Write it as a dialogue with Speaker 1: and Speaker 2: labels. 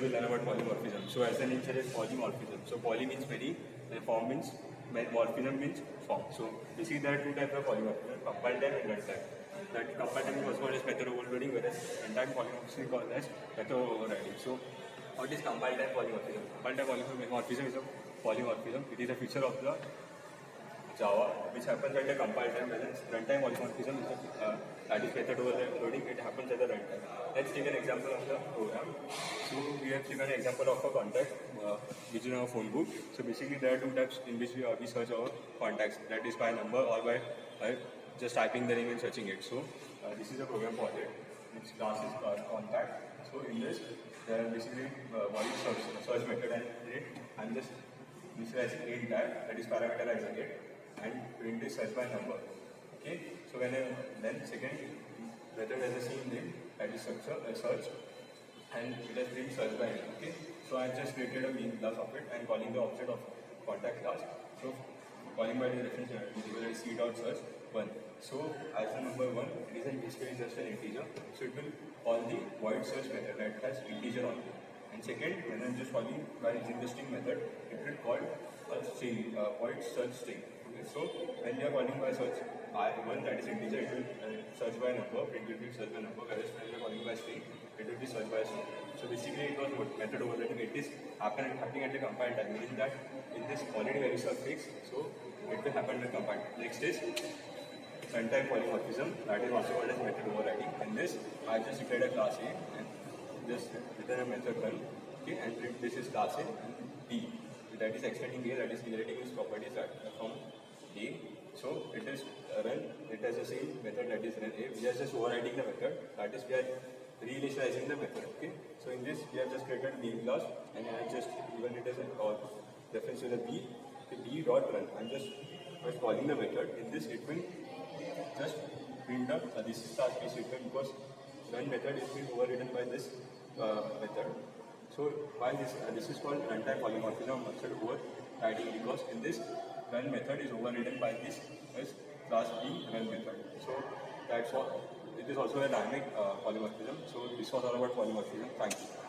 Speaker 1: will learn about polymorphism. So as the name suggests, polymorphism. So poly means many, and form means morphism means form. So basically there are two types of polymorphism: compile time and runtime. That compile time is also called as method overloading, whereas runtime polymorphism is called as method overriding. So what is compile time polymorphism? Compile time polymorphism is a polymorphism. It is a feature of the Java, which happens at the compile time, whereas runtime polymorphism is that is method overloading. It happens at the runtime. Let's take an example of the program. So we have taken an example of a contact, which is our phone book. So basically, there are two types in which we search our contacts. That is by number or by just typing the name and searching it. So this is a program for it. Its class is contact. So in this, there are basically one search method, and I'm just initializing int tag, that is parameterizing it, and print is search by number. Okay. So when then second method has the same name, that is search, and it has print search by name. Okay. So I just created a main class of it and calling the object of contact class. So calling by the reference variable is c.search 1. So as the number 1, it is an display is just an integer. So it will call the void search method that has integer on it. And second, when I'm just calling by using the string method, it will call a string, void search string. Okay, so when you are calling by search I1, that is integer, it will search by number, print will be search by number, whereas when you are calling by string, it will be search by string. So basically it was method overloading. It is happening at the compile time, meaning that in this already values are fixed, so it will happen at compile. Next is runtime polymorphism, that is also called as method overriding. In this, I just declared a class A and just written a method run, okay, and print this is class A and B, that is extending A, that is inheriting its properties from A. So it is run, it has the same method, that is run A. We are just overriding the method, that is we are reinitializing the method. Okay. So in this we have just created name class, and I just given it as a reference to the B, okay, B dot run. I'm just calling the method. In this it will just print up this is class B statement, because run method is being overridden by this method. So while this is called runtime polymorphism method overriding, because in this run method is overridden by this class B run method. So that's all. It is also a dynamic polymorphism. So this was all about polymorphism. Thank you.